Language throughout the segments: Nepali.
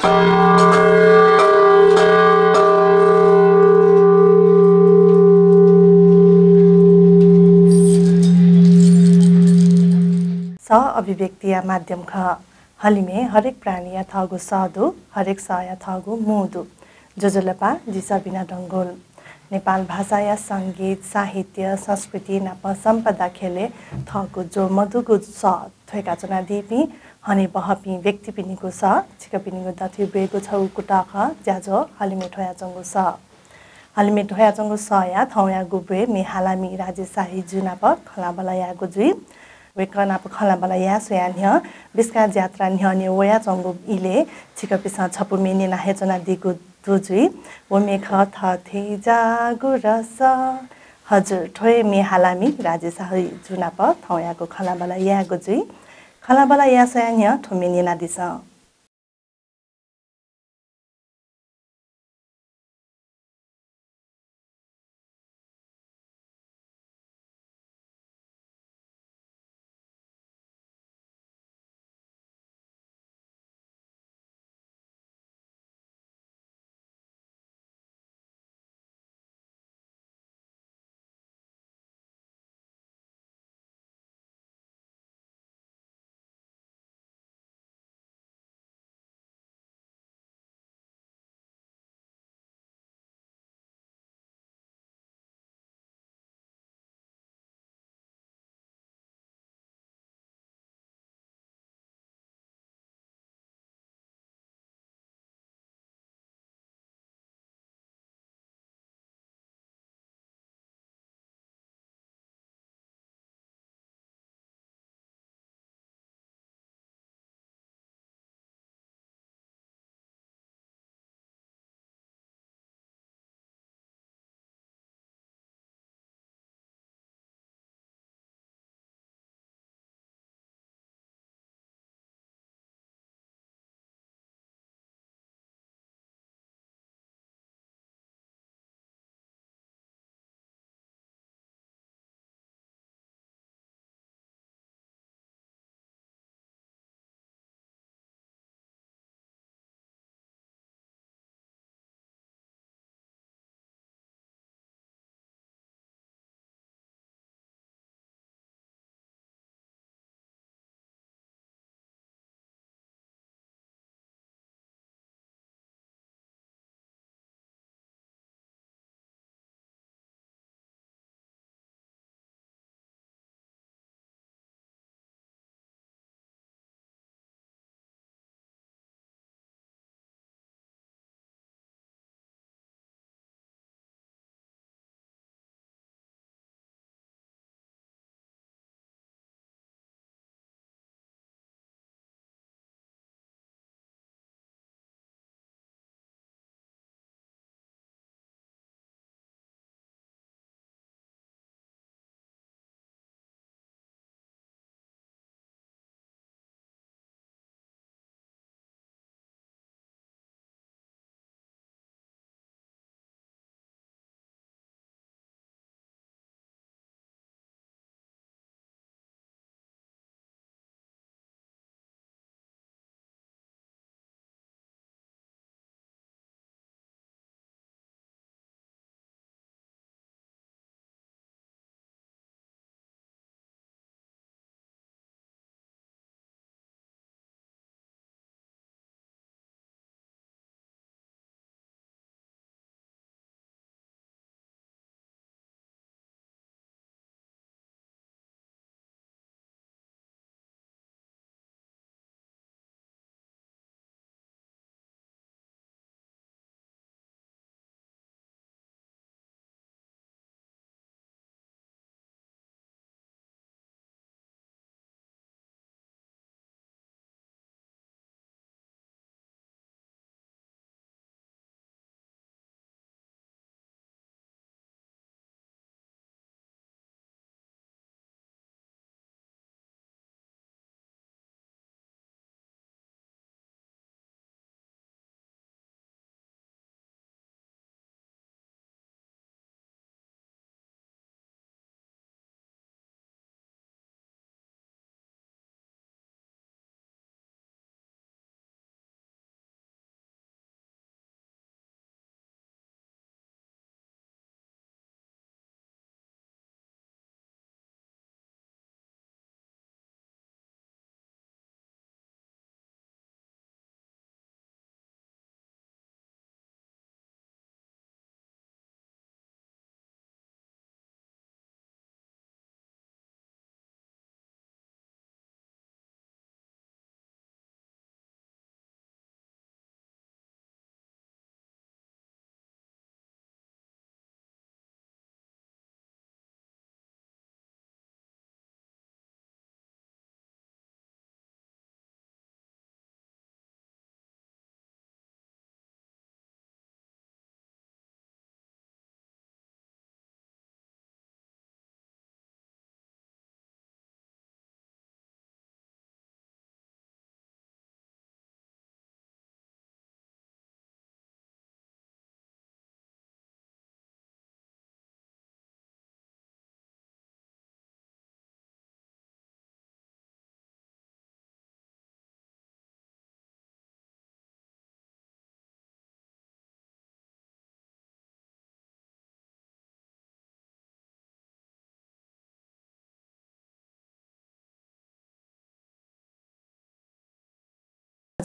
स अभिव्यक्तिया माध्यम ख हलिमे हरेक प्राणी थगु सदु हरेक सया थगु मुदु जोजलपा जिसा बिना डङ्गोल नेपाल भाषा या सङ्गीत साहित्य संस्कृति नाप सम्पदा खेले थगु जो मधुगु स थेका चना दिपि हने बहपि व्यक्ति पिनिको स छिक पिनिको दथि बेगु छौ कुटाख ज्याजो हलिमे ठोया चंगु स हलिमे ठोया चंगु स या थौया गुबे मेहालामी राजेशाही जुनाप खलाबला या गुजुई वेकनाप खलाबला या सोयान्य बिस्का यात्रा न्हने वया चंगु इले छिक पिसा छपु मेने ना हेचना दिगु दुजुई वो मेख थ थे जागु रस हजुर ठोय मेहालामी राजेशाही जुनाप थौयाको खलाबला या गुजुई खलाबला या सोयान्य ठोमेने ना दिस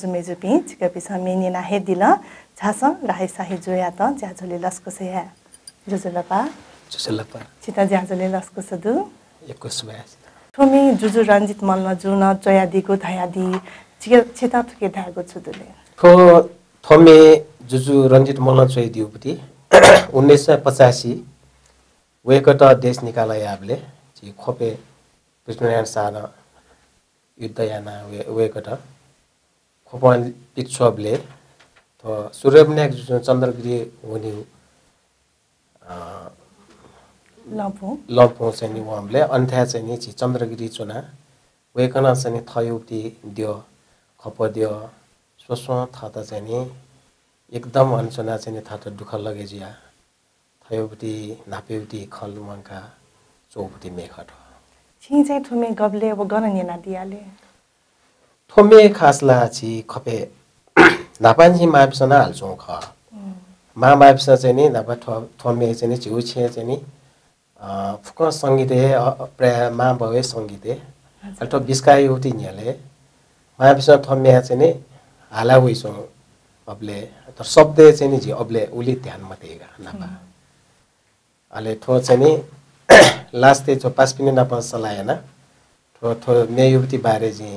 मेजुपी चिकपिसा मेनिना हेदिल झास राहे साही जोया त ज्याझोले लस्कोसेया जुजुलपा चिता ज्याझोले लस्कोसदु ठोमी जुजु रञ्जित मल्ल जुन चयादिको धयादि चिता थुके धागो छुदुले थोमे जुजु रञ्जित मल्ल चयदिउपति 1985 वेकट देश निकाला याबले जी खोपे पृथ्वीनारायण शाह युद्धयाना वेकट खोपन पिक्चोबले तो सूर्यमन्याक जुन चन्द्रगिरी हुने लपो चाहिँ नि वमले अन्थ्या चाहिँ नि चन्द्रगिरी चुना वेकन चाहिँ नि थयुति दियो खप दियो सोसो थात चाहिँ नि एकदम अनचना चाहिँ नि थात दुख लगे जिया थयुति नापेउति खल मंका चौपति मेखट छिं चाहिँ थुमे गबले अब गननिना दियाले थोमे खासला छि खपे नापान्जी मापिसना हाल्छौं ख मा मापिस चाहिँ नि नापा थोमे चाहिँ नि जिउ छे चाहिँ नि फुक संगीते प्राय मा भवे संगीते अल्टो बिस्काई उति न्याले मापिस थोमे चाहिँ नि हाला वइसो अबले तर शब्द चाहिँ नि जी अबले उली ध्यान मतेगा नापा अले थो चाहिँ नि लास्टे जो पास पिने नापा सलायना थो थो मे युवती बारे जी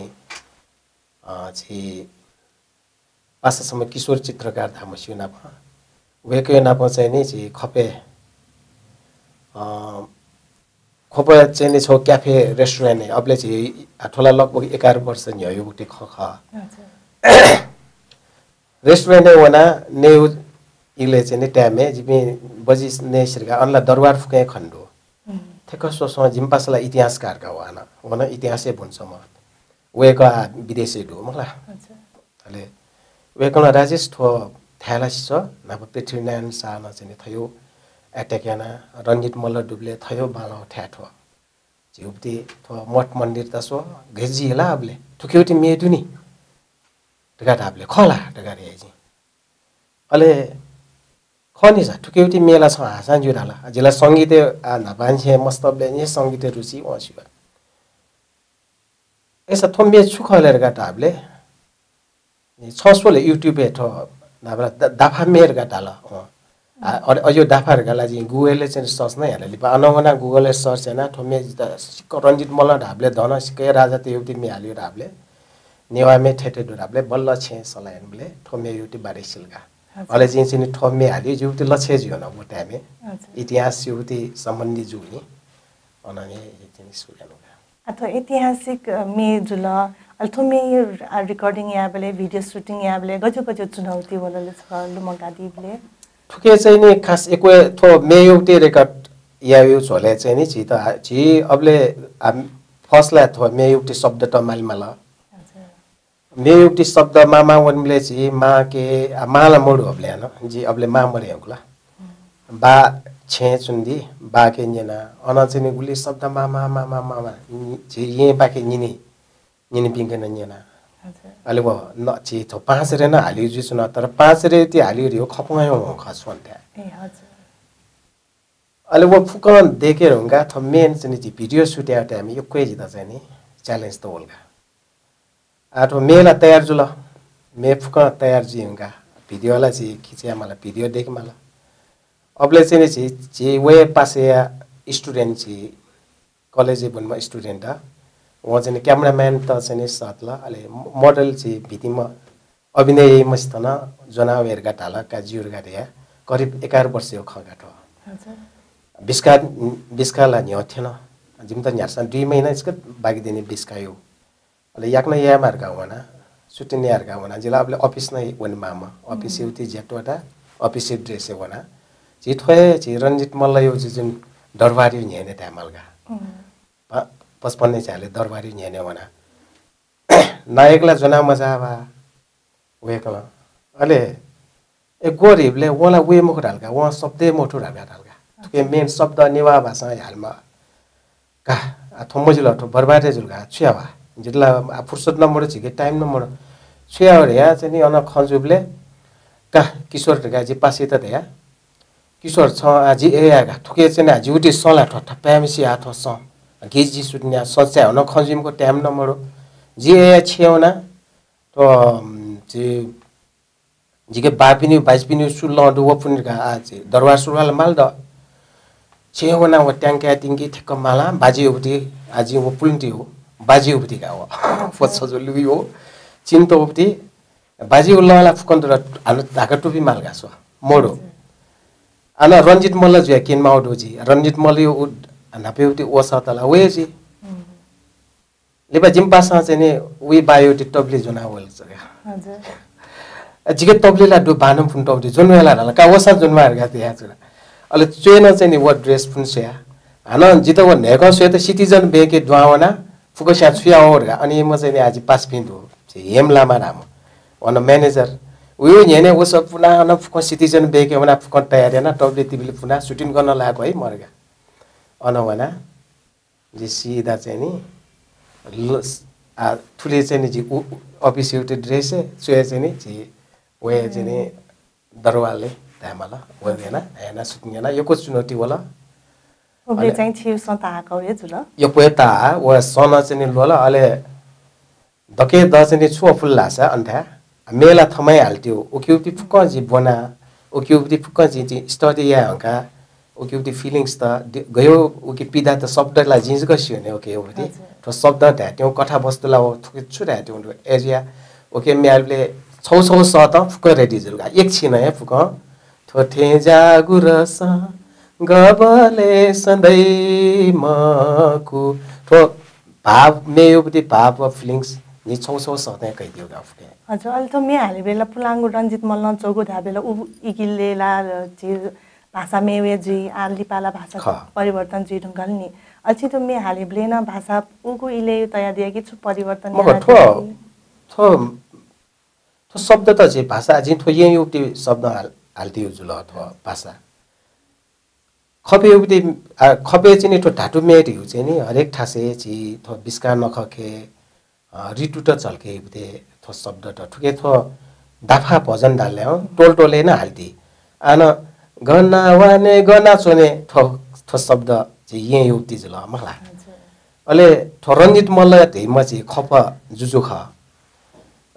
छि पाससम्म किशोर चित्रकार धामसिउ नाप वेके नाप चाहिँ नि छि खपे खोपे चाहिँ नि छौ क्याफे रेस्टुरेन्ट अबले छि ठोला लगभग 11 वर्ष नि हो बुटी ख रेस्टुरेन्ट वना ने इले चाहिँ नि ट्यामे जिमी बजी ने श्रीका अनला दरबार फुके खण्डो थेक सोसो जिम्पासला इतिहासकारका वना इतिहासै भन्छ म वेका विदेशी डो मला अले वेकन राजेश थो थ्यालास छ नाप पृथ्वीनारायण शाह न चाहिँ थयो एटेक्याना रञ्जित मल्ल डुबले थयो बालो ठ्याठो जिउपति थो मठ मन्दिर तसो घेजी होला अबले थुकेउटी मेदुनी टका डाबले खला टका रेजी अले खनि छ थुकेउटी मेला छ हासान जुराला जिला संगीते नापान्छे मस्तबले नि संगीते रुचि वसिबा ऐसा थोम्बे छुखलेर गाटाबले छसोले युट्युब हेठो नाब्रा दाफा मेर गाटाला अयो दाफार गाला जी गुगलले चाहिँ सर्च नै हाले लिपा अनवना गुगलले सर्च हैन थोम्बे रञ्जित मल्ल ढाबले धन सिके राजा ते युति मे हालियो ढाबले नेवामे ठेटे ढाबले बल्ल छे सलायनले थोम्बे युति बारे सिलगा अले चाहिँ थोम्बे हालियो युति लछे जियो न बोटामे इतिहास युति सम्बन्धी जुनी अनने चाहिँ सुगानु अथवा ऐतिहासिक मे जुल अल्थोमे रिकॉर्डिंग याबले भिडियो शूटिंग याबले गजो गजो चुनौती वलले छ लुमगादीले ठुके चाहिँ नि खास एकै थो मे एउटै रेकर्ड यायो झोले चाहिँ नि छि त छि अबले फसला थो मे एउटै शब्द त मालमाला मे एउटै शब्द मामा वनले छि मा के माला मोडु अबले न जी अबले मा मरे हकुला बा छे चुन्दी बाके न्यना अनचने गुली शब्द मामा मामा मामा जे ये बाके निनी निनी पिंगन न्यना अले वो न छि तो 5 रे न हालियो जुस न तर 5 रे ति हालियो रियो खपगायो खसवन था ए हजुर अले वो फुकन देखे होंगा तो मेन चाहिँ नि भिडियो शूट या टाइम यो कोइ जिता चाहिँ नि च्यालेन्ज त होलगा आठो मेला तयार जुल मे फुकन तयार जी होंगा भिडियो वाला जी खिचिया मला भिडियो देख मला अबले चाहिँ नि जे वे पासे स्टुडेन्ट छि कलेज बनमा स्टुडेन्ट व चाहिँ क्यामेराम्यान त चाहिँ नि साथला अले मोडल चाहिँ भितिमा अभिनय मस्तन जनावेर गाटाला काजिउर गाडिया करिब 11 वर्ष हो खगाटो हजुर बिस्काला न्यो थिएन जिम त न्यारसा 2 महिना इसको बागी दिने बिस्कायो अले याकना या मार्गा वना सुटिन यारगा वना जिला अबले अफिस नै वन मामा अफिस युति जेटोटा अफिस ड्रेस वना जी थोए जी रञ्जित मल्ल यो जुन दरबारी न्याने तामलगा 55 चाले दरबारी न्याने वना नायकला जना मजावा वेकला अले ए गोरिबले वला वे मुख डालगा व शब्दे मोठो डालगा के मेन शब्द निवा भाषा हालमा का थोमजिल ठो बर्बादे जुलगा छ्यावा जिल्ला फुर्सद नम्बर छिके टाइम नम्बर छ्यावा या चाहिँ नि अन खजुबले का किशोर गाजी पासे त दया किशोर छ आजि ए आगा थुके चाहिँ आजि उटी सला ठट्टा प्यामिसी हात स गेजी सुट्न्या सच्चा हुन खजिमको टाइम नम्बर जी ए छेउना तो 제 지게 바피니 바이스피니 술런도 워프니가 아지 दरबार सुरवाल माल द छेवना व ट्यांके टिंगी ठेक माला बाजी उबती आजी वो पुलंटी हो बाजी उबती का वो फसो जो लुई हो चिंतो उबती बाजी उल्लाला फुकन तो on Dhaka टुपी mall गासो मोडो on Ranjit Malla जो किन माउडो जी रंजित मल्ल यो नापे उबती ओसा तला वे जी लेबा जिम्पासा चाहिँ नि वी बायोटिक टबले जुना वल जगा हजुर जिगे टबलेला दु बानम फुन टबले जुन वेला ला का वसा जुन मार गा त्या जुना अले चेन चाहिँ नि व ड्रेस फुन स्या हन जित व नेको स्या त सिटिजन बेके द्वावना फुको स्या छुया ओरगा अनि म चाहिँ नि आज पास पिन्दु हेम लामा नाम वन म्यानेजर उयो नेने वस पुना न फुको सिटिजन बेके वना फुको तयार न टबले तिबिले पुना सुटिङ गर्न लागो है मरगा अन वना जे सीधा चाहिँ नि ठुले चाहिँ नि जी अफिस एउटा ड्रेस चुया चाहिँ नि जी वे चाहिँ नि दरवालले धामला वदेना हैन सुत्नेना योको चुनौती होला ओबले चाहिँ छिउ सता आको जुल यो पेता व सन चाहिँ नि लोला अले दके द चाहिँ नि छु फुल्ला छ अन्था मेला थमै हाल्थ्यो ओक्युपी फुक जी बना ओक्युपी फुक जी स्टडी या हका ओक्युपी फिलिंग्स त गयो ओके पिदा त शब्दलाई जिन्स गस्यो ने ओके ओबती तो शब्द ढ्याट्यौ कथा वस्तुला थुके छु ढ्याट्यौ एरिया ओके म्यालले छौ छौ स त फुक रेडी जुलगा एकछिन है फुक थोथे जागुरस गबले सधैँ मकु तो भाव मेयोपति भाव फिलिंग्स नि छौ छौ स त कहिदियो गा फुके हजुर अहिले त मे हाले बेला पुलाङ्गो रञ्जित मल्ल चौगो धा बेला उ इगिलेला जी भाषा मेवे जी आलिपाला भाषा परिवर्तन जी ढंगल नि अछि तो मे हाले ब्लेना भाषा उगु इले तयार दिया कि छु परिवर्तन या थो थो शब्द त जे भाषा जिन थो ये युक्ति शब्द हाल्दियो जुल अथवा भाषा खपे युक्ति खपे चाहिँ नि थो ढाटु मेट यु चाहिँ नि हरेक ठासे जी थो बिस्का नखखे रिटु त चल्के युक्ति थो शब्द त ठुके थो दाफा भजन डाल्यो टोल टोले न हाल्दी आन गना वाने गना चोने थो थो शब्द चाहिँ ये युक्ति जुल मला अले थो रञ्जित मल्ल धेमा चाहिँ खप जुजु ख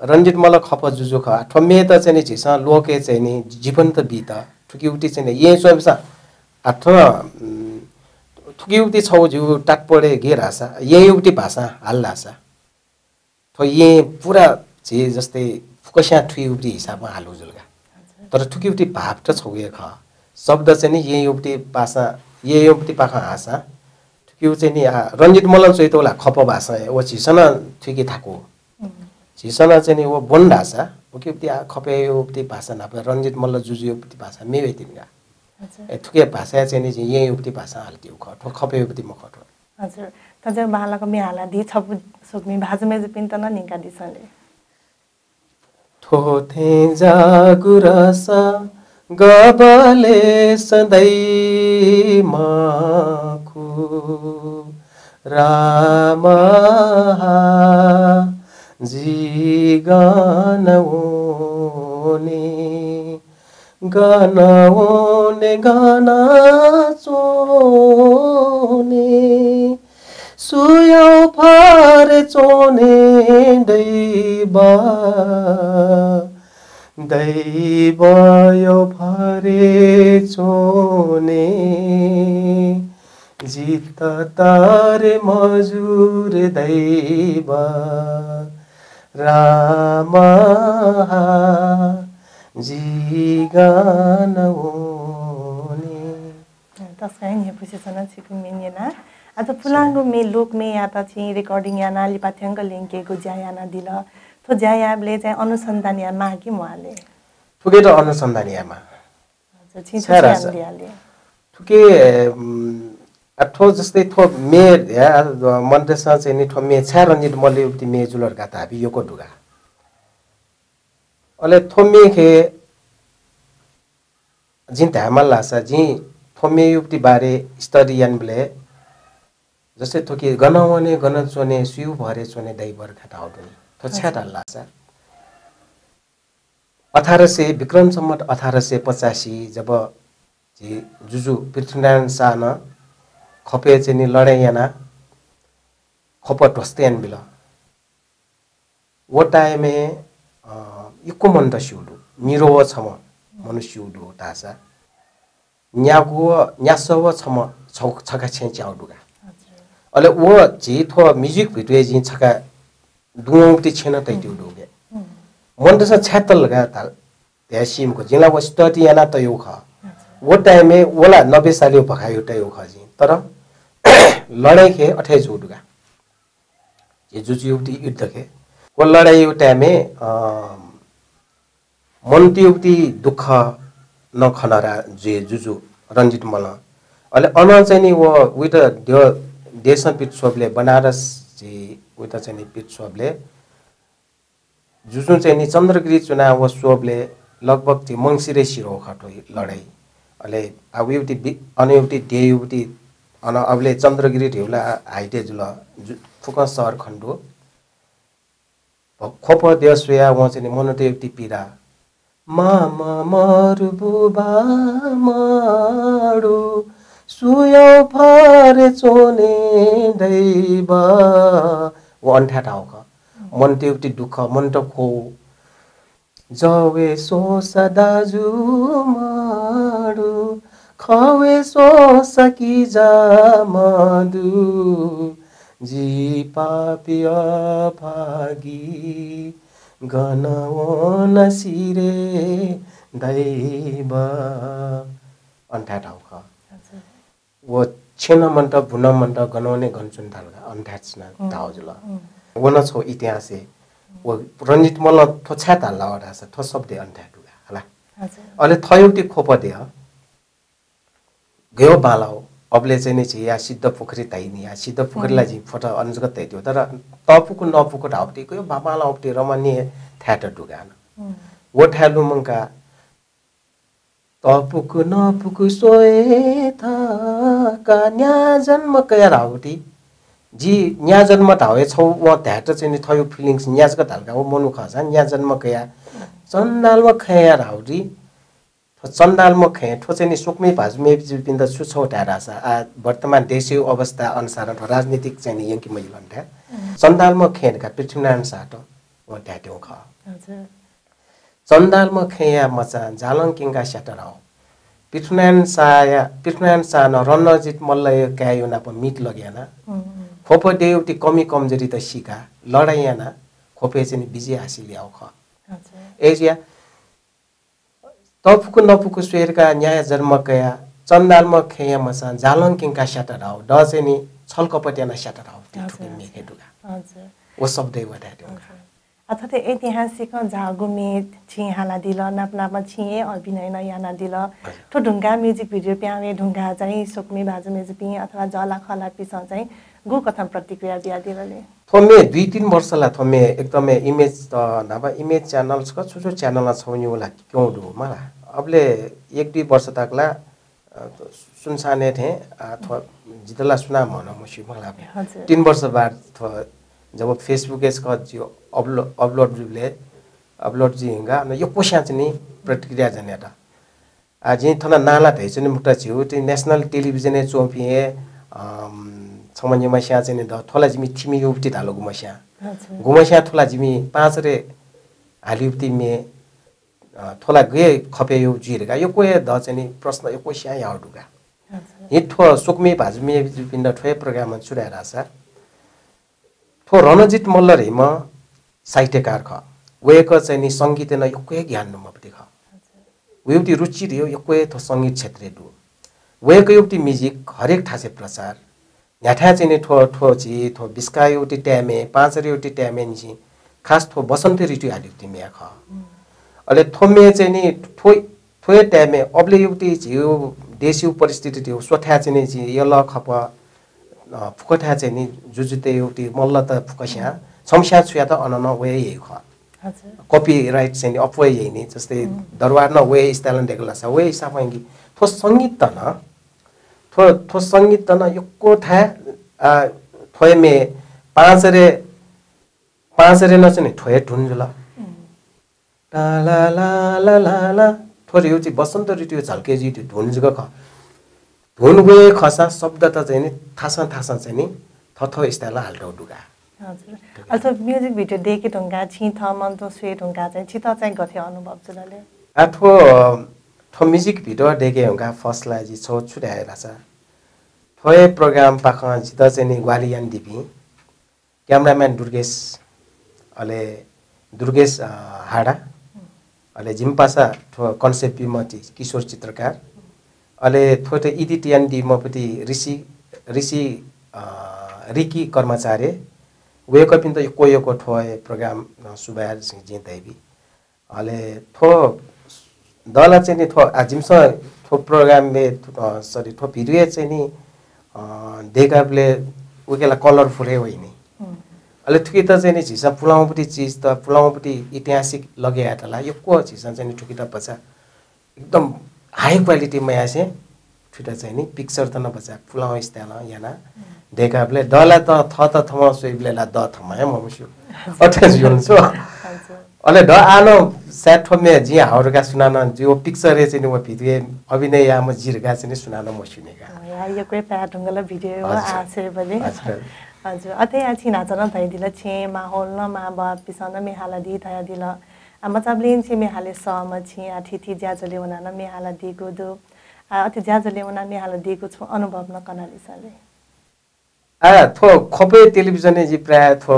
रञ्जित मल्ल खप जुजु ख ठमे त चाहिँ नि छिस लोके चाहिँ नि जीवन्त बित ठुकी उक्ति चाहिँ नि ये स्वयंसा अथ ठुकी उक्ति छौ जु टाट पडे गे रासा ये उक्ति भाषा हाल्लासा थो ये पुरा जे जस्तै फुकस्या ठुकी उक्ति हिसाबमा हालु जुलगा तर ठुकी उक्ति भाव त छौ ये ख शब्द चाहिँ नि ये उक्ति भाषा ये उक्ति पाखा हासा ठुकी चाहिँ नि रञ्जित मल्ल चाहिँ तोला खप भाषा ओ छिसन ठुकी थाको छिसन चाहिँ नि वो बन भाषा ओके उक्ति खपे उक्ति भाषा नापे रञ्जित मल्ल जुजु उक्ति भाषा मेवे तिनगा थुके भाषा चाहिँ नि ये उक्ति भाषा हाल्दियो ख खपे उक्ति म खटो हजुर तजे बालाको मे हाला दि छपु सुकमी भाजमे जे पिन्त न निका दिसले थोथे जागुरस गबले सधैँ मकु राम जी गानओने गानओने गाना चोने सुयो फार चोने दैबा दैव यो फारे चोने जित तारे मजुर दैव राम जी गानओने तस्कै नि पुछेसन छिकु मिनेना आज पुलाङ्गो मे लोक मे याता छि रेकर्डिङ या नाली पाठ्यांक लिंकेको ज्यायाना दिल तो ज्यायाबले चाहिँ अनुसन्धान या मागी मुहाले ठुके त अनुसन्धान यामा हजुर छिन्छ दियाले ठुके अठो जस्तै थो मे या मन्देसा चाहिँ नि थो मे छा रञ्जित मल्ल उक्ति मे जुलर का ताबी योको दुगा अले थो मे खे जिन धामल लासा जी थो मे उक्ति बारे स्टडी यानबले जस्तै थो के गनवने गन चोने सुयु भरे चोने दैवर खाता आउदुनी थो छ्याटा लासा 1800 विक्रम सम्मत 1885 जब जी जुजु पृथ्वीनारायण शाह न खपे चाहिँ नि लडाई याना खप टस्तेन बिल वो टाइम में युको मन त सिउडु निरो छम मनुष्यउडु तासा न्यागु न्यासव छम छका छे च्याउडुगा अले वो जी थो म्युजिक भिडियो जी छका दुङौटी छेन तैटिउडुगे मन त छ्यातल लगा ताल त्यासिम को जिला वो स्टडी याना त यो ख वो टाइम में ओला 90 साल भखायो त यो ख जी तर लडाई खे 28 जुडुगा ये जुजुउटी युद्ध खे वो लडाई यो टाइम में मन्तिउटी दुख नखनरा जे जुजु रञ्जित मल्ल अले अन चाहिँ नि वो वित देशन पिट्सोबले बनारस जी वित चाहिँ नि पिट्सोबले जुजु चाहिँ नि चन्द्रगिरी चुनाव वो सोबले लगभग चाहिँ मंसिरे सिरो खटो लडाई अले अब एउटी अनएउटी डेउटी अन अबले चन्द्रगिरी ढेउला हाइटे जुल फुक शहर खण्डो खोप देशया व चाहिँ मनोते एउटी पीडा मामा मरुबुबा माडु सुयो फारे चोने दैबा वो अन्ठा टाउक मन एउटी दुःख मन त खो जवे सो सदाजु माडु खवे सो सकी जा मधु जी पापिया भागी गनवन सिरे दैब अन्ठा टाउक वो छेन मन्ट भुन मन्ट गनवने गन्छुन थालगा अन्ठाछना ताउजुल वन छौ इतिहासे वो रञ्जित मल्ल थोछा ताला वडास थो शब्द अन्ठाटुगा हला अले थयुटी खोप दे गयो बालाउ अबले चाहिँ नि या सिद्ध पोखरी ताइनी या सिद्ध पोखरीलाई जी फोटो अनजगत तैदियो तर तपुको नपुको ढाउटी गयो बाबाला औटी रमणीय थ्याटर दुगान वो ठ्यालु मंका तपुको नपुको सोए था का न्या जन्म कया राउटी जी न्या जन्म ढावे छौ व थ्याटर चाहिँ नि थयो फिलिंग्स न्याजगत हल्का वो मनु खसा न्या जन्म कया चन्दालमा खया राउटी चन्दालमा खे ठो चाहिँ नि सुकमी भाजमे बिन्द सुछौ टारासा वर्तमान देशीय अवस्था अनुसार राजनीतिक चाहिँ नि यंकी मैले भन्थे चन्दालमा खेनका पृथ्वीनारायण साटो व ढ्याट्यौ ख चन्दालमा खेया मचा जालङ किंगा स्याटराउ पृथ्वीनारायण सा न रणजित मल्ल कायो ना प मिट लग्याना खोप देउटी कमी कमजोरी त सिका लडाइयाना खोपे चाहिँ नि विजय हासिल ल्याउ ख एजिया तपुको नपुको स्वेरका न्याय जन्म कया चन्दालमा खेया मसा जालङ किंका स्याटराउ ड चाहिँ नि छलकपट्याना स्याटराउ ठुके मेखे दुगा हजुर वो शब्दै वडाट्यो अर्थात ऐतिहासिक झागुमे छिहाला दिल नापनामा छिए अभिनय नयाना दिल ठो ढुङ्गा म्युजिक भिडियो प्यावे ढुङ्गा चाहिँ सोक्मी भाजु मेजपी अथवा जला खला पिस चाहिँ गु कथा प्रतिक्रिया दिया दिलले थोमे 2-3 वर्षला थोमे एकदमै इमेज त नभा इमेज च्यानल्स को छुछो च्यानलमा छौनी होला क्यों दु मला अबले 1-2 वर्ष तकला सुनसाने थे अथवा जितला सुना मन मुसी मला 3 वर्ष बाद जब फेसबुक का जो अपलोड जी हिंगा न यो कोशा चाहिँ प्रतिक्रिया जनेटा आज थना नाला धैछ नि मुक्ता छिउ ति नेशनल टेलिभिजन चोपिए छमन्य मस्या चाहिँ द थोला जिमी थिमी युक्ति धालो गुमस्या गुमस्या थोला जिमी 5 रे हालिउक्ति मे थोला गे खपे यो जिरगा यो कोए द चाहिँ प्रश्न यो कोशा याडुगा हिठो सुकमे भाजमे पिण्ड ठोय प्रोग्राम छुरा रासा थो रणजित मल्ल रेम साहित्यकार ख वेक चाहिँ नि संगीत न यक्वे ज्ञान न मपति ख वेउटी रुचि दियो यक्वे थो संगीत क्षेत्र दु वेक युक्ति म्युजिक हरेक ठासे प्रचार न्याठा चाहिँ नि ठो जी थो बिस्का युक्ति ट्यामे 5 रे युक्ति ट्यामे नि खास थो बसन्त ऋतु आदिक्ति मे ख अले थोमे चाहिँ नि थोय ट्यामे अबले युक्ति जिउ देशीय परिस्थिति थियो सोठा चाहिँ नि जी यल खप फुकठा चाहिँ नि जुजुते एउटी मल्ल त फुकस्या छमस्या छुया त अनन वे यही ख कपिराइट चाहिँ नि अपवे यही नि जस्तै दरबार न वे स्टाइलन देगला छ वे साफंगी थो संगीत त न थो संगीत त न यक्को था थोय मे 5 रे न चाहिँ थोय ढुन्जुला ला ला ला ला ला थोर यो चाहिँ बसन्त ऋतु झल्के जी ढुन्जुको ख धुन वे खसा शब्द त चाहिँ नि थासा चाहिँ नि थथो स्टाइलमा हाल्टौ डुगा हजुर अथवा म्युजिक भिडियो देखे ढुङ्गा छि थ मन तो स्वे ढुङ्गा चाहिँ छित चाहिँ गथे अनुभव जुलले आठो ठो म्युजिक भिडियो देखे हुँगा फर्स्टलाई जी छो छुट्याएर छ ठोए प्रोग्राम पाख जित चाहिँ नि ग्वालियन दिपी क्यामेराम्यान दुर्गेश हाडा अले जिम्पासा ठो कन्सेप्ट बिमती किशोर चित्रकार अले थोटे इडिटियन डी मपति ऋषि रिकी कर्मचारी वेको पिन त कोयोको ठोए प्रोग्राम सुबार सिंह जिन्तैबी अले थो दला चाहिँ नि थो जिम्स थो प्रोग्राम मे सरी थो भिडियो चाहिँ नि देखाबले उकेला कलरफुल होइ नि अले ठुकी त चाहिँ नि झिसा पुलाउपट्टि चीज त पुलाउपट्टि ऐतिहासिक लगे आटला यो को झिसा चाहिँ नि ठुकी त बचा एकदम हाई क्वालिटी मा आसे ठुटा चाहिँ नि पिक्चर त न बचा पुलाउ स्टाइल याना देखाबले दला त थ थमा सोइबले ला द थमा है ममुसु अटेज युन्सो अले द आनो सेट में जी हाउरका सुनाना जो पिक्चर चाहिँ नि म भिडियो अभिनय या म जिरगा चाहिँ नि सुनाना म सुनेगा या यो कोही प्या ढंगला भिडियो आसे बले हजुर अथे आछि नाचन थै दिला छे माहौल न मा बा पिसन मेहाला दि थया दिला मचाबलेन छे मेहाले सम छि अतिथि ज्याजले वना न मेहाला दिगो दो अति ज्याजले वना मेहाला दिगो छु अनुभव न कनाली साले थो खपे टेलिभिजन जी प्राय थो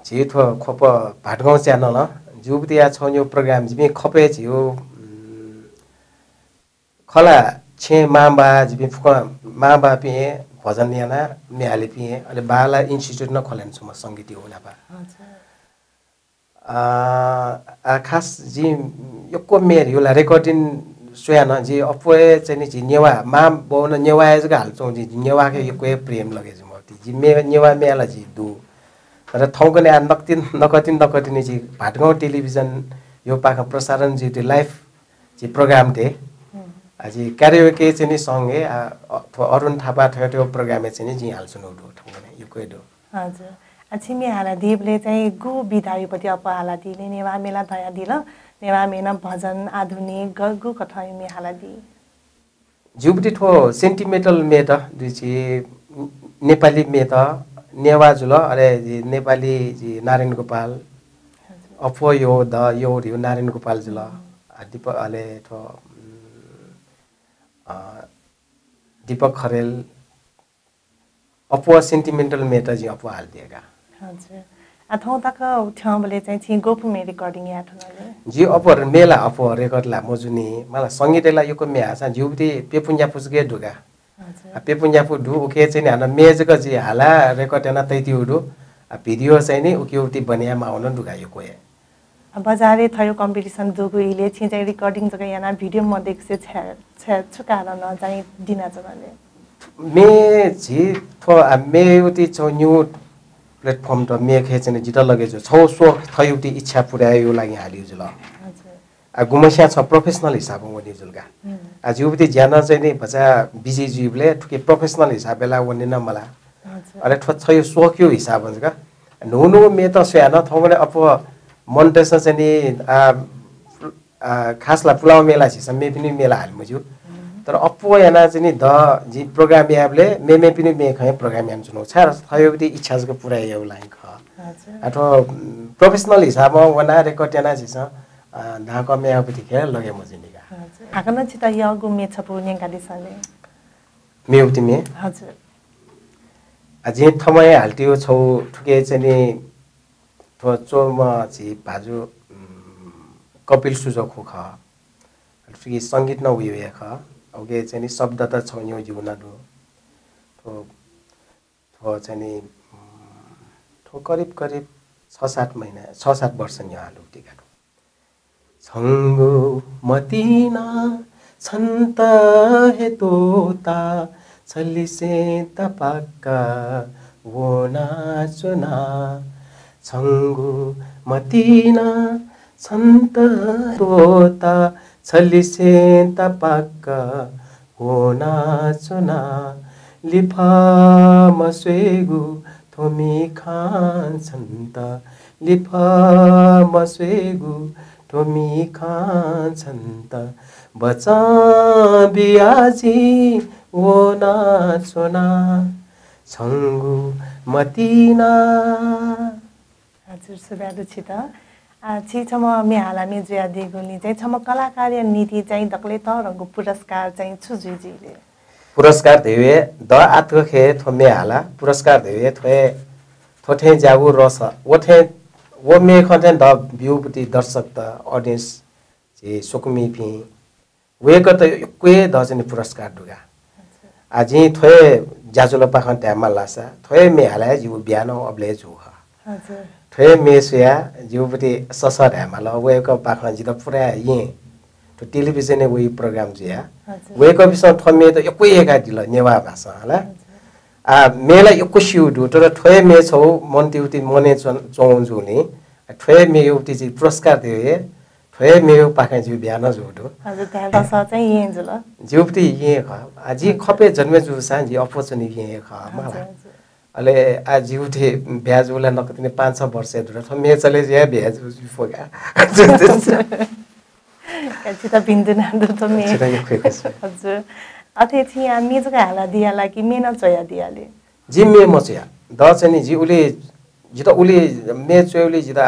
जी थो खप भाटगाउँ च्यानल जुबतिया छ यो प्रोग्राम जिमे खपे छियो खला छे माबा जिमे फुक माबा पिए भजन याना मेहाले पिए अले बाला इन्स्टिट्युट न खोलेन छु म संगीत होला बा खास जी यको मेर योला रेकर्डिङ सोयाना जी अपोए चाहिँ नि जी नेवा मा बोन नेवा जगा हाल्छौ जी नेवा के यको प्रेम लगे छ मति जी मे नेवा मेला जी दु र ठाउँको ने नकतिन जी भाटगाउँ टेलिभिजन यो पाखा प्रसारण जी लाइभ जी प्रोग्राम थे अझै क्यारियोके चाहिँ नि सँगै अरुण थापा ठ्यो प्रोग्राम चाहिँ नि जी हाल्छु न ठाउँको यो कोइ दो हजुर छिमी हाला दीपले चाहिँ गु बिदायुपति अप हाला दिले नेवा मेला दया दिल नेवा मेना भजन आधुनिक गु कथाइ मे हाला दी जुबटी ठो सेन्टिमेन्टल मेट दुची नेपाली मेट नेवा जुल अरे जी नेपाली जी नारायण गोपाल अफो यो द यो रिउ नारायण गोपाल जुल दीपक अले ठो दीपक खरेल अफो सेन्टिमेन्टल मेट जी अफो हाल दिएगा हजुर अथौ तक ठ्याउले चाहिँ छि गोपु मे रेकर्डिङ या ठनले जी अफर मेला अफो रेकर्ड ला मजुनी मला संगीतला यो को मे आसा जुबटी पेपुन्या पुसगे ढुगा पेपुन्या फु ढु ओके चाहिँ हाना मेजको जी हाला रेकर्ड याना तैति उडु भिडियो चाहिँ नि उकेउटी बनिया मा हुन ढुगा यो कोए बजारे थयो कम्पिटिसन दुगु इले छि चाहिँ रेकर्डिङ जगा याना भिडियो म देखसे छ छुका न चाहिँ दिना जनाले मे जी थो मे उति छ न्यू प्लेटफर्म त मे खे चाहिँ जित लगे छ सो थयुटी इच्छा पुर्यायो यो लागि हालियो जुल आ गुमस्या छ प्रोफेसनल हिसाबमा वनि जुलगा आ जुबति ज्यान चाहिँ नि बचा बिजी जुबले ठुके प्रोफेसनल हिसाबला वनि न मला अले ठो छ यो सोक्यो हिसाब हुन्छ नुनु मे त स्यान थौले अप मोन्टेसन चाहिँ नि खासला पुलाव मेला छ मे पनि मेला हाल्मुजु तर अपो याना चाहिँ नि द जी प्रोग्राम याबले मे पनि मे खै प्रोग्राम याम जुनो छ थयोबति इच्छाको पुरा यो लाइन ख अथवा प्रोफेसनल हिसाबमा वना रेकर्ड याना छ धाको मेयापति खेल लगे मजिनिका हजुर आकन छिता या गुमे छपु नेगाली साले मेउति मे हजुर अझै थमय हाल्टियो छौ ठुके चाहिँ नि थो चोमा छि बाजु कपिल सुजो खोख ठुके संगीत न उयो या ख ओके चाहिँ नि शब्द त छ यो जीवन दु थो चाहिँ नि थो करिब 6-7 महिना 6-7 वर्ष नि हालु टिका छंगो मतीना छन्त हे तोता छलिसे तपाक्का वो नाचुना छंगो मतीना छन्त तोता छलिसे तपाक्का वो नाचुना लिफा मस्वेगु थोमी खान छन्त लिफा मस्वेगु टोमी खान छन्त बचा बियाजी वो नाचोना छङ्गु मतिना हजुर सुब्याडु छि त छि छम मे हालामी जुया देगुनी चाहिँ छम कलाकार नीति चाहिँ दक्ले त रंगु पुरस्कार चाहिँ छुजुजीले पुरस्कार देवे द आत्वखे थोमे हाला पुरस्कार देवे थोए थोठे जागु रस ओठे वो मे खन्थे द भ्यूपति दर्शक त ऑडियंस जे सुकुमी फि वेक त क्वे द जने पुरस्कार दुगा आजि थोए जाजुल पाखन ट्यामा लासा थोए मे हाला जिउ बिहान अबले जु हजुर थोए मे सुया जिउपति ससर ह्यामाल वेक पाखन जित पुरा ये तो टेलिभिजन वे प्रोग्राम जुया वेक बिस थमे त क्वे एका दिल नेवा भाषा होला आ मेला यको सिउडु तर थोए मे छौ मन तिउति मने चौजुनी थोए मे युति जी पुरस्कार दिए थोए मे पाखे जु बिहान जुडु हजुर त्यहाँ दस चाहिँ यही जुल जुप्ति ये ख आजि खपे जन्मे जु सान जी अपर्चुनिटी ये ख मला अले आ जिउथे ब्याजुला नकतिने 5-6 वर्ष दुर थमे चले जे ब्याजु फोगा कति त बिन्दु नान्दु त मे हजुर अथे थिया मेजका हाला दियाला कि मेन चया दियाले जी मे मचया द चाहिँ जी उले जित उले मे चोली जित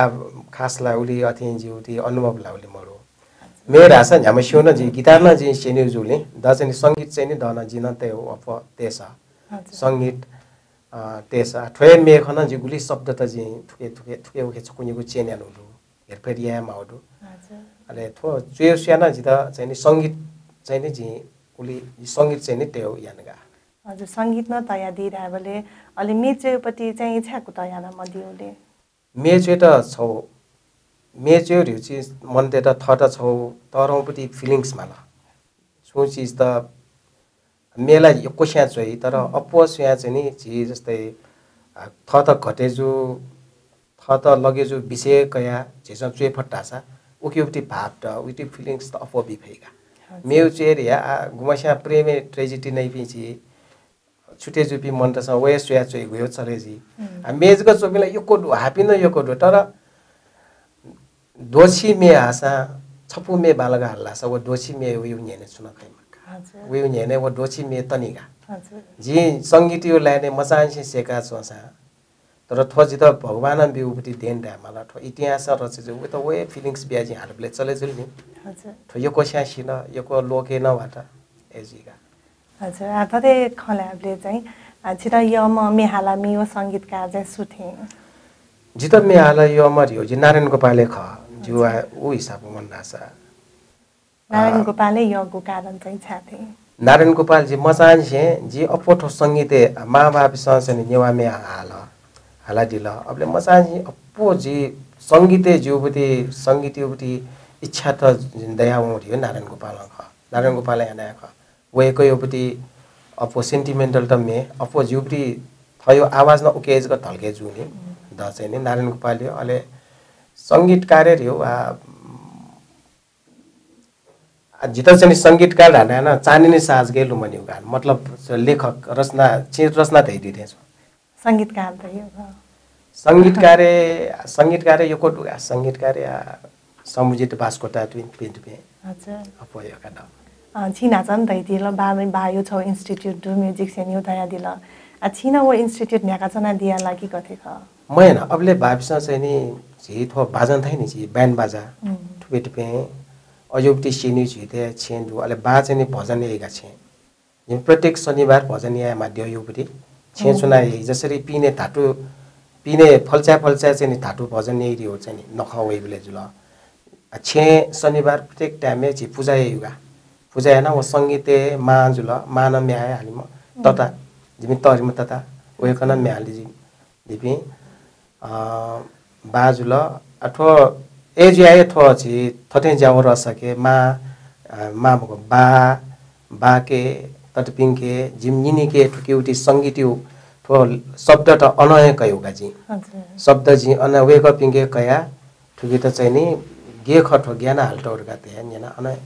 खासला उले अथे जी उति अनुभव लाउले मरो मे रासा न्याम सिउन जी गिटार न जी सेन्यु जुले द चाहिँ संगीत चाहिँ नि दन जिन ते हो अप तेसा संगीत तेसा थ्वे मे खन जी गुली शब्द त जी थुके उके छकुनिको चेन्यान हुनु हेरफेरिया माउडु अले थो चुयो स्याना जित चाहिँ नि संगीत चाहिँ नि जी उली संगीत चाहिँ नि त्यो यानगा हजुर संगीत न तया दिराबले अलि मेचेपटी चाहिँ छाको तयाना मदिउले मेचे त छौ मेचे रिउची मन ते त थट छौ तरौपटी फिलिंग्स माला सोची त मेला यको स्या चाहिँ तर अपो स्या चाहिँ नि जी जस्तै थत घटेजु थत लगेजु विषय कया जेसा चुए फट्टासा उकेउटी भाव त उटी फिलिंग्स त अपो बिफेगा मेउ चेर या गुमास्या प्रेमे ट्रेजेडी नै पिछि छुटे जुपी मन त छ वे स्या चाहिँ गयो चलेजी मेजको चोबिला यको हापी न यको तर दोछी मे आसा छपु मे बालगा हल्लासा वो दोछी मे उयो न्याने सुन खैमा हजुर उयो न्याने वो दोछी मे तनिगा हजुर जी संगीतियो लाने मचानसे सेका छोसा तर थोजी त भगवान बिउपति देन दा मला थो इतिहास रचे जो त वे फिलिंग्स ब्याजी हालले चले जुल्नी हजुर थो यको स्यासी न यको लोके न वाटा एजीगा हजुर आफले खलाबले चाहिँ छिरा यम मेहाला मियो संगीतकार चाहिँ सुथे जित मे हाला यो अमर जी नारायण गोपाले ख जुवा उ हिसाबको मन नासा नारायण गोपाले यगो कारण चाहिँ छाथे नारायण गोपाल जी मचान से जी अपोठो संगीते माँ बाप संसने नेवा मे हाला दिला अबले मचान जी अपो जी संगीते जुबती संगीत युबती इच्छा त दया उठ्यो नारायण गोपाल ख नारायण गोपाल याना ख वेको युबती अपो सेन्टिमेन्टल त मे अपो जुबती थयो आवाज न उकेज ग धल्के जुनी द चाहिँ नि नारायण गोपाल अले संगीतकार हो जित चाहिँ संगीतकार हाना न चानिने साज गेलु मनि गान मतलब लेखक रचना चिज रचना दै दिथे संगीतकार त यो संगीतकार यो कोटुगा संगीतकार समुजित बास्कोटा ट्विन पे हजुर अपो यो कान छिना छन् दै दिल बामे बायो छ इन्स्टिट्युट डु म्युजिक सेन्यु दया दिल छिना वो इन्स्टिट्युट न्याका जना दिया लागि कथे ख मैन अबले भाबिसा चाहिँ नि जी थो बाजन थाइ नि जी ब्यान्ड बाजा ठुबे ठुबे अयोबटी सिनी छिते छेन्दु अले बा चाहिँ नि भजन एगा छे जिन प्रत्येक शनिबार भजन या माध्य युपति छे सुना जसरी पिने धाटु पिने फल्चा चाहिँ नि धाटु भजन यही हो चाहिँ नि नखवे बिले जुल छे शनिबार प्रत्येक टाइममे छि पूजा युगा पूजा हैन वो संगीते मा जुल मान म्याय हालिम तता जिमि तरिम तता वेकन म्याली जी दिपि बाजुल अथवा एजिआई थो छि थथे जाव र सके मा भको बाके तटपिङके जिमनिनी के ठुकेउटी संगीतिउ थो शब्द त अनय कयो गाजी शब्द जी अनवे क पिङके कया ठुके त चाहिँ नि गे खठो ज्ञान हाल्टोर गाते हैन अनय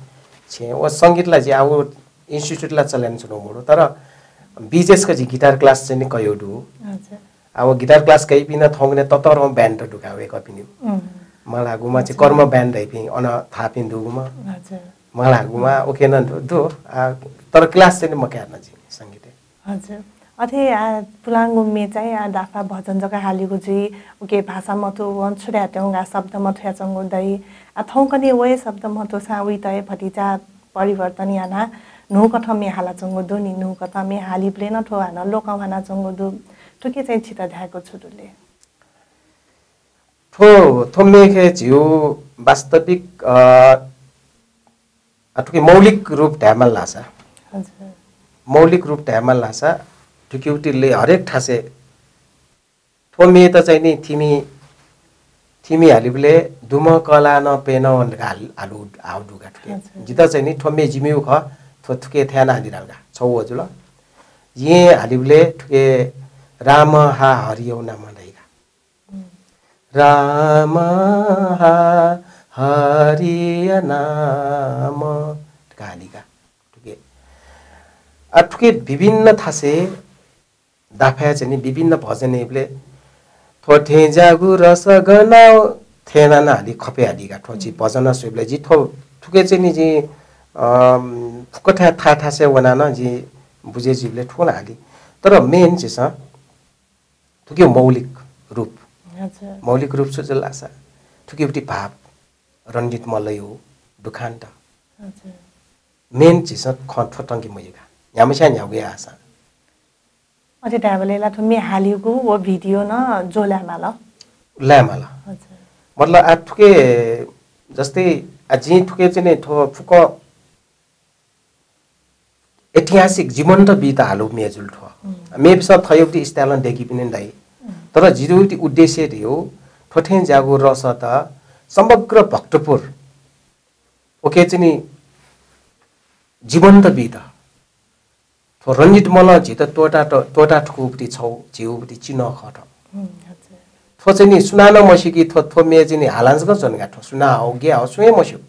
छे ओ संगीतलाई जी आउ इन्स्टिट्युटला चलाइन सुनो मोडो तर बीजेस का जी गिटार क्लास चाहिँ नि कयो दु हजुर अब गिटार क्लास कहि पिन थौने ततर ब्यान्ड ढुकावे कपिनि मला गुमा चाहिँ कर्म ब्यान्ड दैपि अन थापिन दुगुमा हजुर मला गुमा ओके न दु तर क्लास चाहिँ म क्यार्न जी संगीत हजुर अथे पुलाङ्गु मे चाहिँ दाफा भजन जग्गा हालिगु जी उके भाषा मथु वन छुड्याट्याउँगा शब्द मथुया चङ्गुदै थौकने वे शब्द मथु साउई तय भतिजा परिवर्तन याना नु कथ मे हाला चङ्गुदु नि नु कथ मे हाली प्लेन ठो हाना लोकवाना चङ्गुदु ठुके चाहिँ छिता ध्याको छुडुले थो मेखे जिउ वास्तविक ठुके मौलिक रूप ढ्यामल लासा हजुर मौलिक रूप ढ्यामल लासा ठुक्युटीले हरेक ठासे थोमे त चाहिँ नि थिमी हालिबले दुम कला न पेन हालु आउडुगा ठुके जिता चाहिँ नि थोमे जिमिउ ख थोथुके थ्याना हालिरालगा छौ हजुर ये हालिबले ठुके राम हा हरियौ नाम लैगा राम हा हरिय नाम गालिगा ठुके ठुके विभिन्न थासे दाफा चाहिँ नि विभिन्न भजनले थोठे जागु रस गनाउ थेना न हाली खपे हालीगा ठोची भजन सुबले जी थो ठुके चाहिँ नि जी फुकठा था से वना न जी बुझे जीवले ठोला हाली तर मेन चाहिँ छ ठुके मौलिक रूप हजुर मौलिक रूप सुजलासा ठुकेउटी भाव रण्डित मलयो दुखान्त हजुर मेन चाहिँ छ खठटंगी मयगा यामसा न्याउगे आसा अझै ढाबलेला थुमी हालिगु वो भिडियो न जोल्यामाल ल्यामाल हजुर मतलब आ ठुके जस्तै जी ठुके चाहिँ ठो फुक ऐतिहासिक जीवन्त बिता हालु मेजुल ठो मेप सब थयोटी स्टाइलन देखि पनि दाइ तर जिरुटी उद्देश्य थियो ठोठे जागो रस त समग्र भक्तपुर ओके चाहिँ जीवन्त बिता थो रञ्जित मल जित टोटा ठुकुपटी छौ जिउपटी चिन खट हजुर थो चाहिँ नि सुनान मसिकी थो मे चाहिँ नि हालान्स ग जन गाठो सुना हो गे हो सुए मस्यो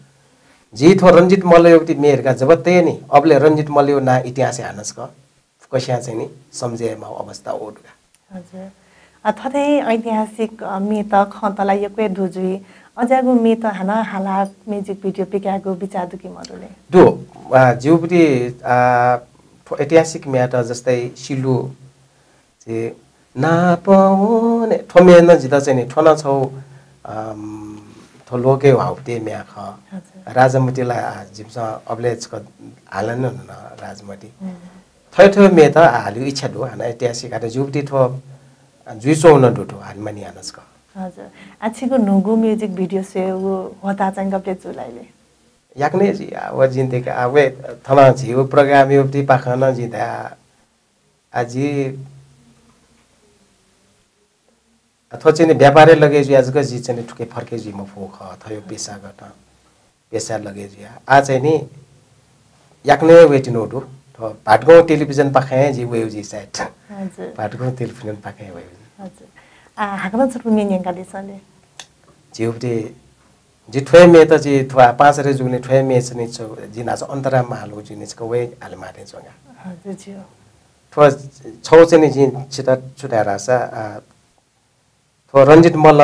जी थो रञ्जित मलयोपटी मेहरका जबते नि अबले रञ्जित मलयो ना इतिहास हानस ग कसिया चाहिँ नि सम्झेमा अवस्था ओडगा हजुर थथै ऐतिहासिक मे त खतलाई यक्वे दुजुई अजागु मे त हाना हाला म्युजिक भिडियो पिकागु बिचादुकी मरुले दो जिउपटी ऐतिहासिक म्याट जस्तै सिलु चाहिँ नापाउने ठोमे न जिता चाहिँ नि ठोना छौ थोलोके हाउते म्या ख राजमतीला जिमसा अबलेजको हालन न राजमती थयो मे त हालिउ इच्छा दो हाना ऐतिहासिक आटे जुपटी थो जुइसो न डुटो हानमानी हानस क हजुर आछिको नुगु म्युजिक भिडियो से वो होता चाहिँ गप्ले जुलाइले याक्ने जी अब जिन्ते का अब थना छी वो प्रोग्राम योपटी पाखन जिता आजी अथवा चाहिँ व्यापारै लगे जी आजको जी चाहिँ ठुके फर्के जी म फोख थयो पेसा गट पेसा लगे जी आ चाहिँ नि याक्ने वेटिन ओडु थ भाटगाउँ टेलिभिजन पाखे जी वेउ जी साइड हजुर भाटगाउँ टेलिभिजन पाखे वेउ हजुर हाकन छपु मिनियन गाडी सले जिउपटी जी ठोय मे त जी थवा 5 रे जुने ठोय मे छ नि छ जी नाच अन्तराम हालु जी निच वे हाल मारे जगा हजुर जी थवा छौ चाहिँ नि जी छिटा छुटा रासा थो रञ्जित मल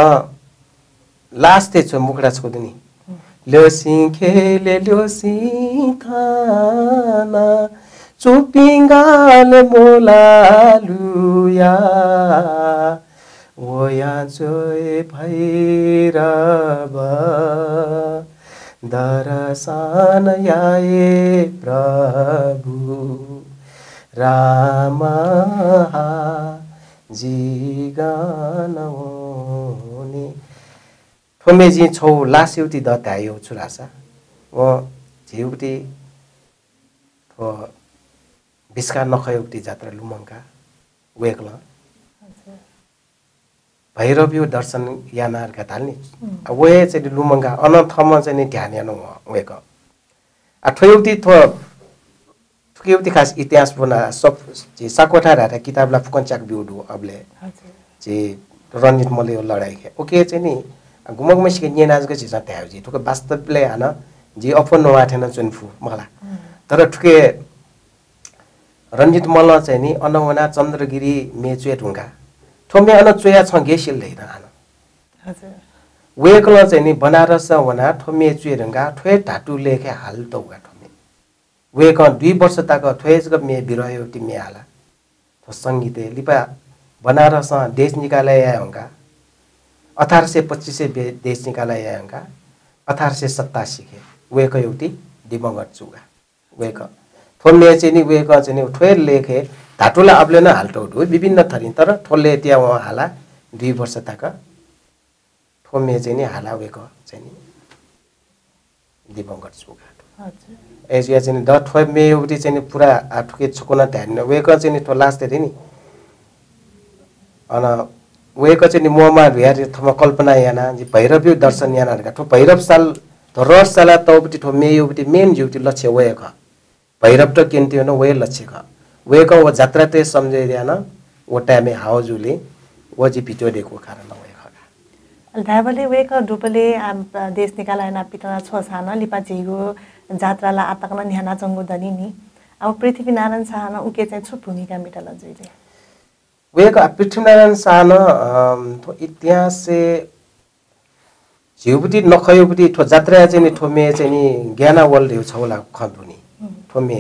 लास्ट छ मुखडा छ नि ल्योसी खेले ल्योसी थाना चुपिङ्गाल मोलालुया ओया जोय भैरव दरसान याए प्रभु राम जी गानौनी ठोमे जी छौ लास एउटी दतायो छुरासा व झिउटी थो बिस्का नखयुक्ति जात्रा लुमङ्का वेक्ल भैरव्यो दर्शन यानारका ताल्नी वे चाहिँ लुमङ्गा अनथमा चाहिँ नि ध्यान यानो वेक ठोयुक्ति थो थुकेउति खास इतिहास बना सब जे साकोठा राटा किताबला फुकन्चाक बिउडु अबले जे रञ्जित मल्यो लडाई के ओके चाहिँ नि गुमक मसिके न्यानाजको चिज त्याउ जी ठुके वास्तवले हान जे अफन नवाठेन चुनफु मला तर ठुके रञ्जित मल्ल चाहिँ नि अनवना चन्द्रगिरी मेचुए ढुङ्गा ठोमे अन चोया छ गेसिल दै हान हजुर वेकल चाहिँ नि बनारस वना ठोमे चुए ढुङ्गा ठोए ढाटु लेखे हाल दौगा ठोमे वेक 2 वर्ष तक ठोएजको मे बिरयो ति मे हाला थो संगीते लिपा बनारस देश निकालाया होगा 1825 देश निकालाया होगा 1887 के वे को युति दिवंगत चुगा वे को थोले चाहिँ वे को चाहिँ ठोय लेखे धाटुला अबले न हाल्टो विभिन्न थरी तर ठोले त्या वहाँ हाला 2 वर्ष तक ठोमे चाहिँ हाला वे को चाहिँ दिवंगत चुगा हजुर एजिया चाहिँ द ठोय मे युति चाहिँ पुरा आठुके छकोना ध्यान वे को चाहिँ ठो लास्ट रे नि अन वे को चाहिँ मोमा भियार थमा कल्पना याना जी भैरव दर्शन याना ठो भैरव साल तो रस साला तौपटी ठो मे युति मेन जुति लक्ष्य वे का भैरव तो केन्ती न वे लक्ष्य का वे को वो यात्रा ते समझे याना वो टाइम हाउजुले वो जी पिटो देखो कारण वे का धाबले वे का डुपले देश निकाला ना पिटना छ साना लिपा जेगो जात्राला आतकना न्याना चंगो दनी नि अब पृथ्वीनारायण शाहना उके चाहिँ छु भूमिका मिटला जइले वे का पृथ्वीनारायण शाहना तो इतिहास से जिउपटी नखयुपटी ठो जात्रा चाहिँ ठोमे चाहिँ ज्ञाना वर्ल्ड यो छौला खन्तुनी ठोमे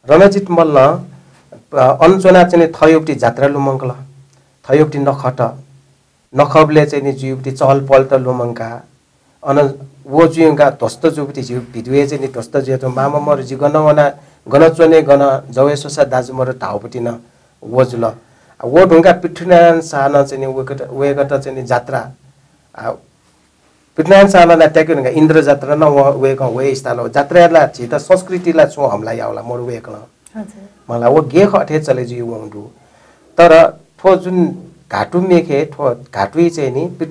रणजित मल्ल अनचोना चाहिँ थयुपटी जात्रा लुमंकल थयुपटी नखट नखबले चाहिँ जिउपटी चहल पल्ट लुमंका अन वो जुंगा दोस्त जुपटी जिउ भिडियो चाहिँ दोस्त जेतो मामा मर जि गनवना गनचोने गन जवेसोसा दाजु मर टाउपटी न वजुल वो ढुंगा पृथ्वीनारायण शाहना चाहिँ वेगट चाहिँ जात्रा पृथ्वीनारायण शाहना ट्याक्युनगा इन्द्र जात्रा न वेग वे स्थान जात्राला छित संस्कृतिला छु हमलाई आउला मोर वेग न हजुर मलाई वो गे खठे चले जिउ वंडु तर ठो जुन घाटु मेखे ठो घाटुई चाहिँ नि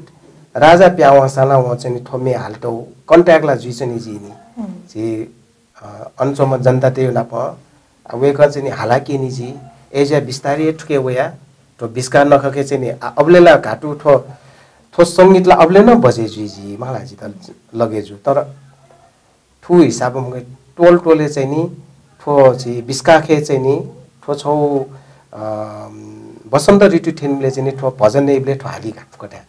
राजा प्यावा साला वो चाहिँ ठोमे हाल्टो कन्ट्याक्टला जुइ चाहिँ जी नि जी अनसोम जनता ते न प वेग चाहिँ हालाकी नि जी एजा बिस्तारै ठुके वया तो बिस्कार नखके चाहिँ नि अबलेला घाटु ठो थो संगीतला अबले न बजे जुइ जी मलाई जी त लगेजु तर ठु हिसाबमा टोल टोले चाहिँ नि ठो जी बिस्काखे चाहिँ नि ठो छौ बसन्त ऋतु ठिनले चाहिँ नि ठो भजन नेबले ठो हाली घाटकोटा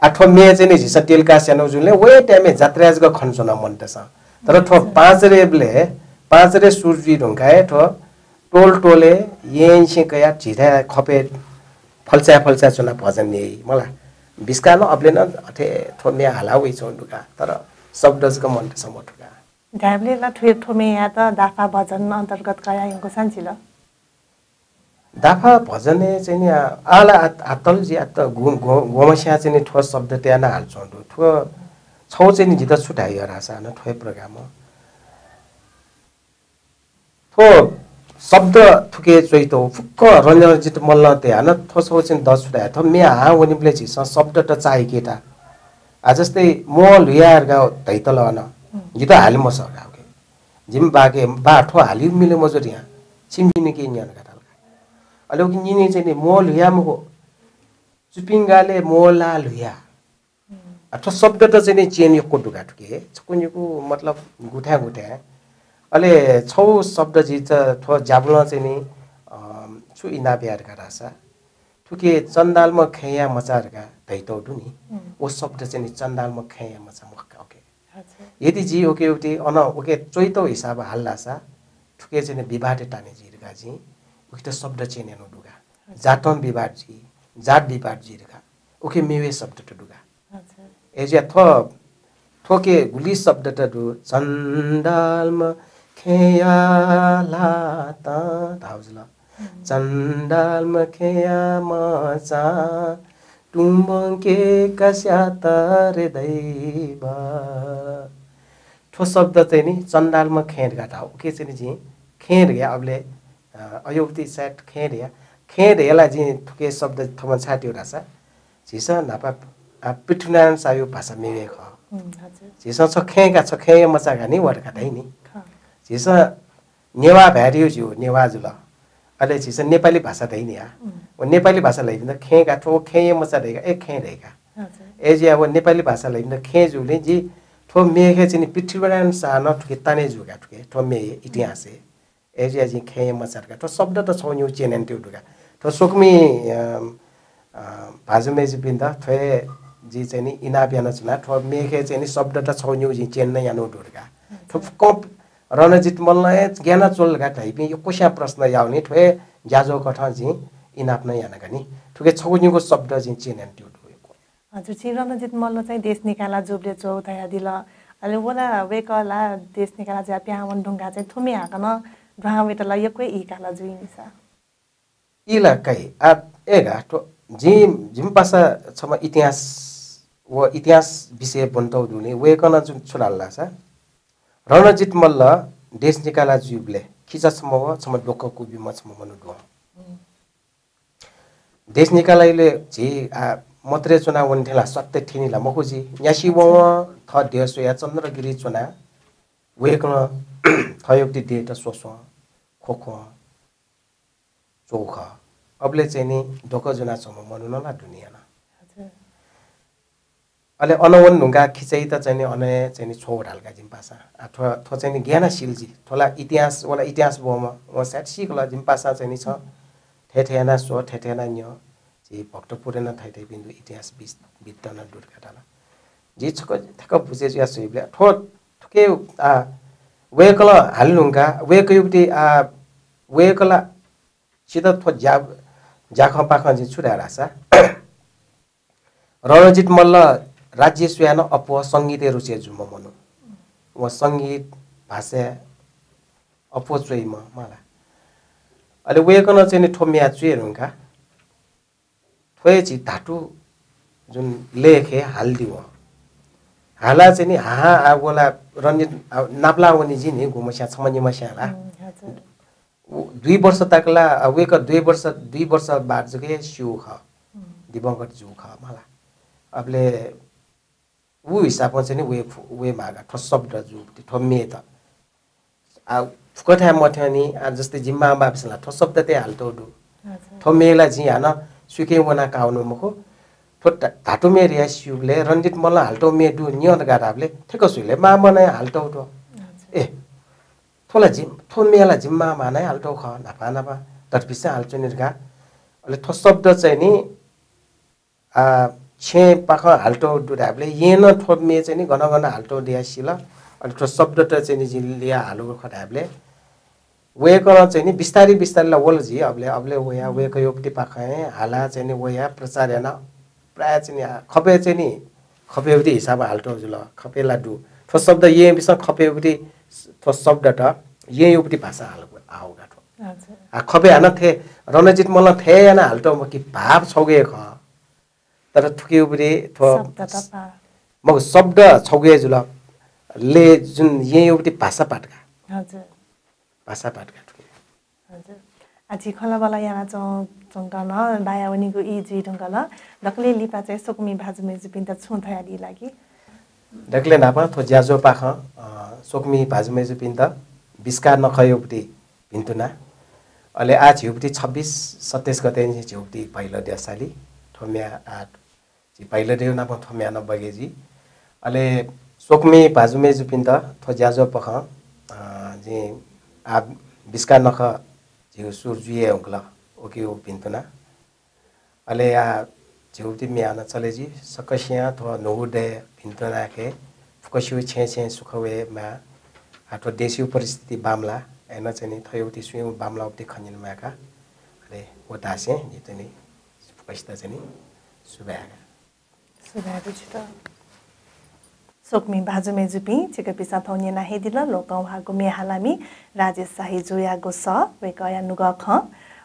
आठो मे चाहिँ नि झिसा तेलका सानो जुनले वे टाइममे जात्राजको खन्छन मनतस तर ठो पाँच रे सूर्य ढुंगाए ठो टोल टोले येंछि कया झिधा खपे फल्चा चुना भजन ने मलाई बिस्का न अबले न अथे ठो मे हाला वे चोंडुका तर शब्दजको मनतस मठुका धाबले ला ठोमे या त दाफा भजन अन्तर्गत कया यको सान्चिल दाफा भजने चाहिँ नि आला आतल जी आत गोमस्या चाहिँ नि ठो शब्द त्याना हाल्छौं ठो छौ चाहिँ नि जित छुटाइ रासा न ठो प्रोग्राम ठो शब्द थुके चोइतो फुक्क रञ्जित मल्ल ते हान ठो छौ चाहिँ 10 छुटाइ थ मे हा वनिले छि शब्द त चाहि केटा आजस्तै म लुयार गाउ दैतल न जित हाल म सगाउ के जिम बाके बा ठो हालि मिले मजोरिया छिमबिने के न्यान अलो कि निने चाहिँ नि मोल हुयामको चुपिंगाले मोला लुया अथवा शब्द त चाहिँ नि चेन यो कोटु गाटुके छकुनिको मतलब गुठा अले छौ शब्द जी थो जाबुला चाहिँ नि छु इना बिहारका रासा ठुके चन्दालमा खैया मचारका दैतौ दुनी ओ शब्द चाहिँ नि चन्दालमा खैया मचा मक्का ओके यदि जी ओके उते अन ओके चोइतो हिसाब हाल्लासा ठुके चाहिँ नि विवादे टाने जिरका जी उक्त शब्द चाहिँ नेनो दुगा जातन विवाद जी जात विवाद जी रखा ओके मेवे शब्द त दुगा अच्छा एजिया ठोके गुली शब्द त दु चन्दालमा खेयाला ता धाउजला चन्दालमा खेया मचा टुम्बके कस्या तरे दैबा ठो शब्द चाहिँ नि चन्दालमा खेड गाटा ओके चाहिँ नि जी खेड गया अबले अयोक्ति सेट खेडेला जी ठुके शब्द थमा छाट्यो रासा झिसा नापा पृथ्वीनारायण सायो भाषा मेवे ख झिसा छ खे मचा गानी वर्का दै नि झिसा नेवा भ्यारियो जिउ नेवा जुल अले झिसा नेपाली भाषा दै नि ओ नेपाली भाषा लैदिन खेगा ठो खे मचा दैगा एक खे दैगा एजिया वो नेपाली भाषा लैदिन खे जुले जी ठो मेखे चाहिँ पृथ्वीनारायण सा न ठुके ताने जुगा ठुके ठो मे इतिहास एजिया जी खे मचारका तो शब्द त छौ न्यू चेनन त्यो दुगा तो सुकमी भाजुमे जी बिन्दा थ्वे जी चाहिँ नि इना बियान चना थो मेखे चाहिँ नि शब्द त छौ न्यू जी चेन नै यानो दुर्गा थो कप रणजित मल्ल ज्ञान चोल घाट हाइपि यो कोशा प्रश्न याउने ठोए ज्याजो कठा जी इनाप नै याना गनी ठुके छौनिको शब्द जी चेनन त्यो हजुर छि रणजित मल्ल चाहिँ देश निकाला जुब्ले चौ तया दिल अहिले वला वेकला देश निकाला ज्या प्यावन ढुङ्गा चाहिँ थुमे हाकन ड्रावेटला यकै इकाला जुइनिसा इला कै आ एगा तो जिम पासा छम इतिहास व इतिहास विषय बन्तौ दुने वेकन जुन छुलाल्ला छ रणजित मल्ल देश निकाला जुब्ले खिचा छम छम डोकको बिम छम मनु दो देश निकालाइले जी आ मत्रे चुना वन्थेला सत्य ठिनीला मखुजी यासी व थ देश या चन्द्रगिरी चुना वेकन थयोक्ति डेट सोसो खोखो चोख अबले चाहिँ नि ढोक जुना छम मनु नला दुनियाना अले अनवन ढुङ्गा खिचाइ त चाहिँ नि अने चाहिँ नि छोड हालका जिम पासा अथवा थ चाहिँ नि ज्ञानशीलजी थोला इतिहास वाला इतिहास बोमा व सेट सिकला जिम पासा चाहिँ नि छ ठेठेना सो ठेठेना न्यो जी भक्तपुरेन थाइथै बिन्दु इतिहास बित्तन दुर्घटना जी छक थक बुझे ज्या सुइबले थो थके आ वेकल हाल्नुका वेकयुक्ति आ वेकला सिधा थो जाख पाख जी छुरा रासा रणजित मल्ल राज्य स्वयं अपो संगीत रुचे जुम मनु व संगीत भाषा अपो चोइ मला अहिले वेकन चाहिँ नि ठोम्या चुइरुका थोए छि धाटु जुन लेखे हाल्दिव हाला चाहिँ नि हा आगोला रञ्जित नाप्ला वनी जी नि गुमस्या छमनि मस्याला 2 वर्ष तकला वेक 2 वर्ष बाद जके स्यु ख दिवंगत जु ख मला अबले उ हिसाबमा चाहिँ नि वे मागा ठो शब्द जु ठोम्मे त आ फुकठा मथ्यानी आ जस्तै जिम्मा बापसला ठो शब्द ते हाल्तो दु ठोम्मेला जी हान सुके वना काउनु मखो ठो धाटु मे रियास्युले रञ्जित मल्ल हाल्तो मे दु नियत गाराबले ठेको सुले मा मनाय हाल्तो दु ए थोला जिम ठोम्मेला जिम्मा मानाय हाल्तो ख नापा नापा तर्पिसा हाल्छु निरगा अले ठो शब्द चाहिँ नि आ छे पाख हाल्टो दुराबले येन ठोम्मे चाहिँ नि घन हाल्टो दियासिल अनि ठो शब्द त चाहिँ नि जिलिया हालु खडाबले वेकन चाहिँ नि बिस्तारी बिस्तारीला वलजी अबले वया वेक योक्ति पाखे हाला चाहिँ नि वया प्रचार याना प्राय चाहिँ नि खपे चाहिँ नि खपेउति हिसाब हाल्टो जुल खपेला दु ठो शब्द ये बिस खपेउति ठो शब्द त ये योक्ति भाषा हालु आउगा ठो आ खपे हान थे रणजित मल्ल थे याना हाल्टो म कि भाव छौगे ख तर थुके उबरे थो मग शब्द छौगे जुल ले जुन ये योक्ति भाषा पाटका हजुर भाषा पाटका हजुर आजि खलाबला याना चंगन बायावनीको इ जी ढंगल दकले लिपा चाहिँ सोकमी भाजुमे जुपिन त छु थयाली लागि दकले नापा थो ज्याजो पाख सोकमी भाजुमे जुपिन त बिस्कार नखयोपति भिन्तुना अले आज हिउपति 26 27 गते नि हिउपति पहिलो देसाली थोम्या आट जी पहिलो देउ नापा थोम्या न बगेजी अले सोकमी भाजुमे जुपिन त थो ज्याजो पाख जी आ बिस्कार नख जिउ सुरजुए उगला ओके ओ पिन्तुना अले आ जिउति म्याना चलेजी सकसिया थो नहुदे पिन्तुना के फकसिउ छे सुखवे मा आठो देशी परिस्थिति बामला एना चाहिँ थयोति सुयु बामला उपति खनिन माका अले ओतासे जितनी फकसिता चाहिँ सुबागा छिटा सोकमी भाजुमे जुपी चिक पिसा थौन्य नाहे दिल लोकौ हागु मे हालामी राजेश शाही जुयागो स वेकया नुगा ख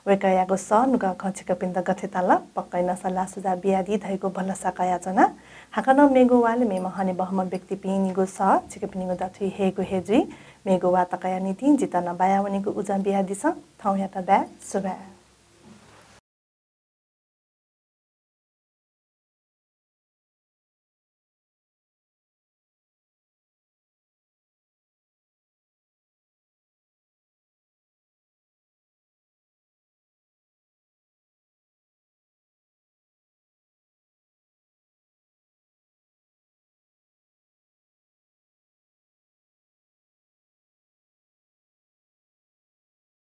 वेकयागो स नुगा ख चिक पिन्द गथेताला पक्कै नसला सुजा बियादी धैको भलसा कयाचना हाकन मेगो वाले मे महने बहम व्यक्ति पिनिगो स चिक पिनिगो दथि हेगो हेजी मेगो वा तकया नीति जितना बायावनीको उजा बियादी स थौ याता बा सुबा